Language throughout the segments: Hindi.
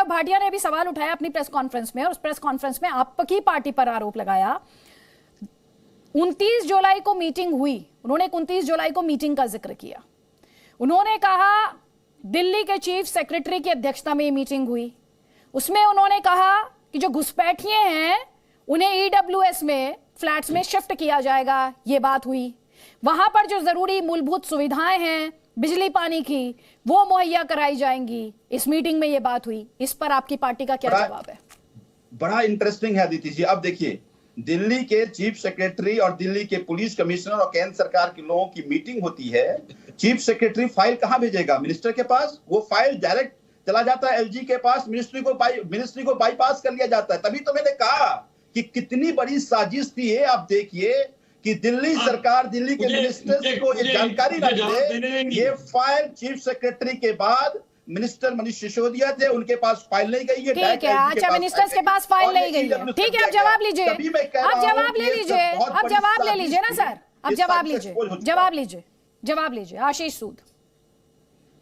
गौरव भाटिया ने भी सवाल उठाया अपनी प्रेस कॉन्फ्रेंस में, और उस प्रेस कॉन्फ्रेंस में आपकी पार्टी पर आरोप लगाया। 29 जुलाई को मीटिंग हुई, उन्होंने 29 जुलाई को मीटिंग का जिक्र किया। उन्होंने कहा दिल्ली के चीफ सेक्रेटरी की अध्यक्षता में मीटिंग हुई, उसमें उन्होंने कहा कि जो घुसपैठिए हैं उन्हें ईडब्ल्यूएस में फ्लैट्स में शिफ्ट किया जाएगा, ये बात हुई। वहां पर जो जरूरी मूलभूत सुविधाएं हैं बिजली पानी की वो मुहैया कराई जाएंगी, इस मीटिंग में ये बात हुई। इस पर आपकी पार्टी का क्या जवाब है? बड़ा इंटरेस्टिंग है अदिति जी। अब देखिए, दिल्ली के चीफ सेक्रेटरी और दिल्ली के पुलिस कमिश्नर और केंद्र सरकार के लोगों की मीटिंग होती है। चीफ सेक्रेटरी फाइल कहां भेजेगा? मिनिस्टर के पास। वो फाइल डायरेक्ट चला जाता है एलजी के पास, मिनिस्ट्री को बाईपास कर लिया जाता है। तभी तो मैंने कहा कि कितनी बड़ी साजिश थी ये। आप देखिए कि दिल्ली सरकार दिल्ली के मिनिस्टर्स को ये जानकारी न दे। ये फाइल चीफ सेक्रेटरी के बाद मिनिस्टर मनीष सिसोदिया थे, उनके पास फाइल नहीं गई है। ठीक है, अच्छा मिनिस्टर्स के पास फाइल नहीं गई है, ठीक है। अब जवाब लीजिए, अब जवाब ले लीजिए, अब जवाब ले लीजिए ना सर, अब जवाब लीजिए, जवाब लीजिए, जवाब लीजिए। आशीष सूद।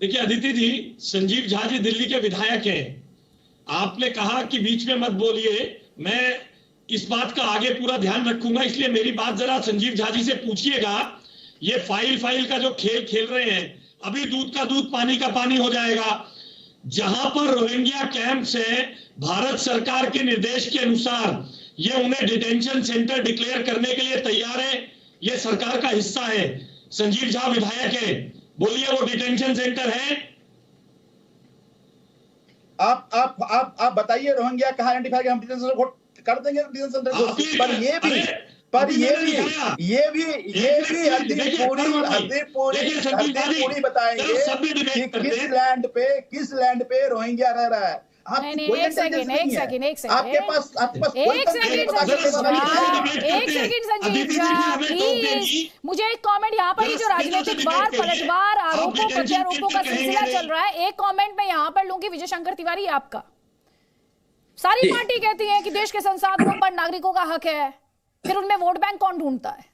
देखिए अदिति जी, संजीव झा जी दिल्ली के विधायक हैं। आपने कहा कि बीच में मत बोलिए, मैं इस बात का आगे पूरा ध्यान रखूंगा, इसलिए मेरी बात जरा संजीव झा जी से पूछिएगा। ये फाइल का जो खेल खेल रहे हैं, अभी दूध का दूध पानी का पानी हो जाएगा। जहां पर रोहिंग्या कैंप्स है, भारत सरकार के निर्देश के अनुसार ये उन्हें डिटेंशन सेंटर डिक्लेयर करने के लिए तैयार है, ये सरकार का हिस्सा है। संजीव झा विधायक है, बोलिए वो डिटेंशन सेंटर है? आप बताइए रोहिंग्या कहां आइडेंटिफाई हम डिटेंशन सेंटर कर देंगे डिटेंशन सेंटर को। पर ये भी पूरी बताएंगे कि किस लैंड पे रोहिंग्या रह रहा है। एक सेकंड आपके पास संजीव झा प्लीज, मुझे एक कमेंट यहाँ पर, जो राजनीतिक वार पलटवार आरोपों प्रत्यारोपों का सिलसिला चल रहा है, एक कमेंट में यहाँ पर लूंगी। विजय शंकर तिवारी, आपका। सारी पार्टी कहती है कि देश के संसाधनों पर नागरिकों का हक है, फिर उनमें वोट बैंक कौन ढूंढता है?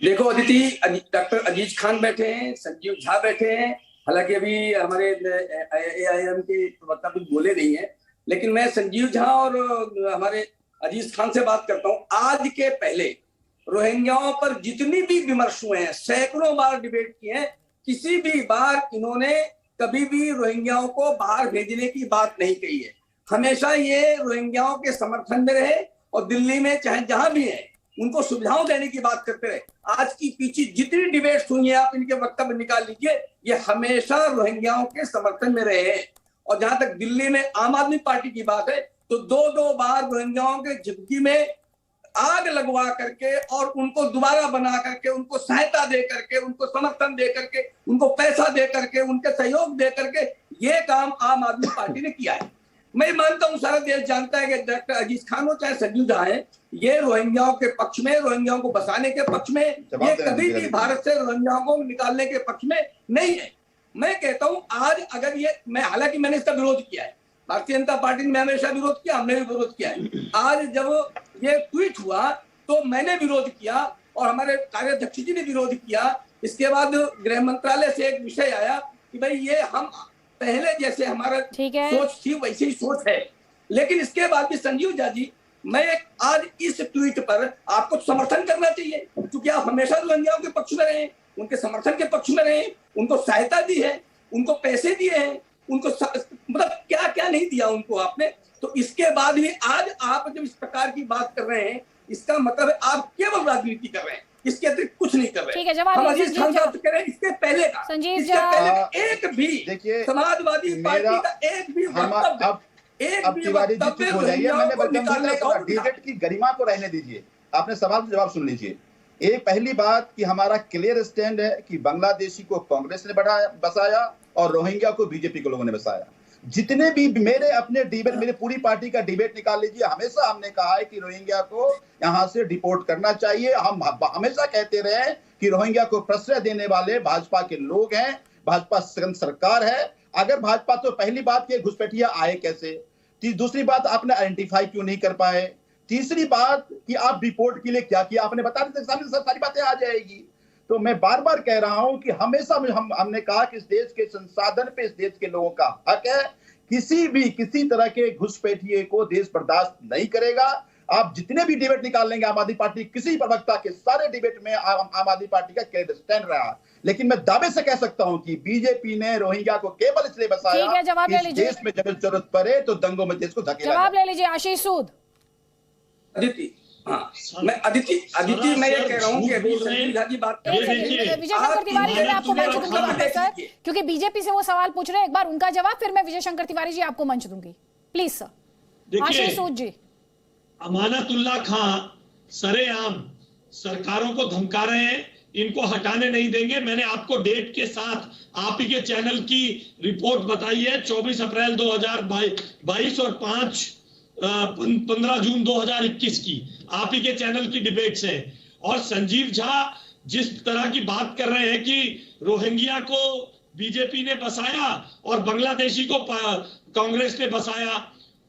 देखो अदिति, डॉक्टर अजीज खान बैठे हैं, संजीव झा बैठे हैं। हालांकि अभी हमारे AIM के प्रवक्ता कुछ बोले नहीं है, लेकिन मैं संजीव झा और हमारे अजीज खान से बात करता हूं। आज के पहले रोहिंग्याओं पर जितनी भी विमर्श हुए हैं, सैकड़ों बार डिबेट किए हैं, किसी भी बार इन्होंने कभी भी रोहिंग्याओं को बाहर भेजने की बात नहीं कही है। हमेशा ये रोहिंग्याओं के समर्थन में रहे और दिल्ली में चाहे जहां भी है उनको सुविधाओं देने की बात करते रहे। आज की पीछे जितनी डिबेट्स हुई है, आप इनके वक्तव्य निकाल लीजिए, ये हमेशा रोहिंग्याओं के समर्थन में रहे हैं। और जहां तक दिल्ली में आम आदमी पार्टी की बात है, तो दो बार रोहिंग्याओं के झुग्गी में आग लगवा करके और उनको दोबारा बना करके, उनको सहायता दे करके, उनको समर्थन दे करके, उनको पैसा दे करके, उनके सहयोग दे करके ये काम आम आदमी पार्टी ने किया है। मैं मानता हूं सारा देश जानता है कि डॉक्टर अजीज खान हो चाहे संजीव झा है, ये रोहिंग्याओं के पक्ष में, रोहिंग्याओं को बसाने के पक्ष में, ये कभी भी भारत से रोहिंग्याओं को निकालने के पक्ष में नहीं है। मैं कहता हूं आज अगर ये, मैं हालांकि मैंने इसका विरोध किया है, भारतीय जनता पार्टी ने हमेशा विरोध किया, हमने भी विरोध किया है। आज जब ये ट्वीट हुआ तो मैंने विरोध किया और हमारे कार्याध्यक्ष जी ने विरोध किया। इसके बाद गृह मंत्रालय से एक विषय आया कि भाई ये हम पहले जैसे हमारा सोच थी वैसी ही सोच है। लेकिन इसके बाद भी संजीव झा जी, मैं आज इस ट्वीट पर आपको समर्थन करना चाहिए, क्योंकि आप हमेशा रोहिंग्याओं के पक्ष में रहे, उनके समर्थन के पक्ष में रहे, उनको सहायता दी है, उनको पैसे दिए हैं, उनको मतलब क्या क्या नहीं दिया उनको आपने। तो इसके बाद भी आज आप जब इस प्रकार की बात कर रहे हैं, इसका मतलब है आप केवल राजनीति कर रहे हैं, इसके अतिरिक्त कुछ नहीं कर रहे। ठीक है, जवाब हम अजीज खान साहब कह रहे हैं इसके पहले का, संजीव इसके पहले एक भी समाजवादी पार्टी का एक भी वक्तव्य, अब तिवारी जी चुप हो जाइए, मैंने डिबेट की गरिमा को रहने दीजिए, आपने सवाल का जवाब सुन लीजिए। एक पहली बात कि हमारा क्लियर स्टैंड है कि बांग्लादेशी को कांग्रेस ने बसाया और रोहिंग्या को बीजेपी के लोगों ने बसाया। जितने भी मेरे अपने डिबेट, मेरे पूरी पार्टी का डिबेट निकाल लीजिए, हमेशा हमने कहा है कि रोहिंग्या को यहां से डिपोर्ट करना चाहिए। हम हमेशा कहते रहे कि रोहिंग्या को प्रश्रय देने वाले भाजपा के लोग हैं, भाजपा सरकार है। अगर भाजपा, तो पहली बात ये घुसपैठिया आए कैसे, दूसरी बात आपने आइडेंटिफाई क्यों नहीं कर पाए, तीसरी बात कि आप डिपोर्ट के लिए क्या किया आपने बता देते, सारी बातें आ जाएगी। तो मैं बार बार कह रहा हूं कि हमेशा हमने कहा कि इस देश के संसाधन पे इस देश के लोगों का हक है किसी तरह के घुसपैठिए को देश बर्दाश्त नहीं करेगा। आप जितने भी डिबेट निकाल लेंगे आम आदमी पार्टी, किसी प्रवक्ता के सारे डिबेट में आम आदमी पार्टी का क्लियर स्टैंड रहा। लेकिन मैं दावे से कह सकता हूं कि बीजेपी ने रोहिंग्या को केवल इसलिए बसाया कि इस देश में जब जरूरत पड़े तो दंगों में देश को धकेला। जवाब ले लीजिए आशीष सूद। अदिति, हाँ, मैं अदिति मैं ये कह रहा हूँ कि अभी संजीव झा की बात कर रहे हैं। विजय शंकर तिवारी जी, मैं आपको मंच दूंगी वापस सर, क्योंकि बीजेपी से वो सवाल पूछ रहे हैं। एक बार उनका जवाब, फिर मैं विजय शंकर तिवारी जी आपको मंच दूंगी, प्लीज सर। आशीष सूद जी। अमानतुल्लाह खां सरेआम सरकारों को धमका रहे हैं, इनको हटाने नहीं देंगे। मैंने आपको डेट के साथ आप ही के चैनल की रिपोर्ट बताई है, 24 अप्रैल 2022 और 15 जून 2021 की आप ही के चैनल की डिबेट्स है। और संजीव झा जिस तरह की बात कर रहे हैं कि रोहिंग्या को बीजेपी ने बसाया और बांग्लादेशी को कांग्रेस ने बसाया,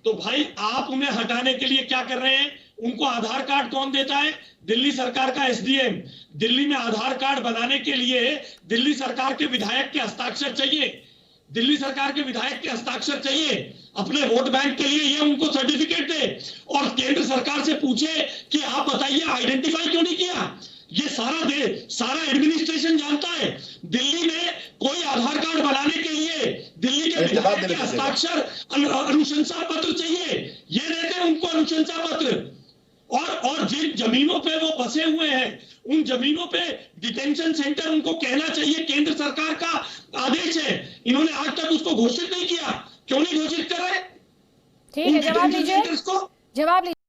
तो भाई आप उन्हें हटाने के लिए क्या कर रहे हैं? उनको आधार कार्ड कौन देता है? दिल्ली सरकार का एसडीएम। दिल्ली में आधार कार्ड बनाने के लिए दिल्ली सरकार के विधायक के हस्ताक्षर चाहिए, दिल्ली सरकार के विधायक के हस्ताक्षर चाहिए अपने वोट बैंक के लिए। ये उनको सर्टिफिकेट दे और केंद्र सरकार से पूछे कि आप बताइए आइडेंटिफाई क्यों नहीं किया। ये सारा एडमिनिस्ट्रेशन जानता है। दिल्ली में कोई आधार कार्ड बनाने के लिए दिल्ली के विधायक के हस्ताक्षर, अनुशंसा पत्र चाहिए। ये देते हैं उनको अनुशंसा पत्र। और जिन जमीनों पे वो बसे हुए हैं, उन जमीनों पे डिटेंशन सेंटर उनको कहना चाहिए केंद्र सरकार का आदेश है। इन्होंने आज तक उसको घोषित नहीं किया। क्यों नहीं घोषित कर रहे? ठीक है, जवाब लीजिए। जवाब लीजिए।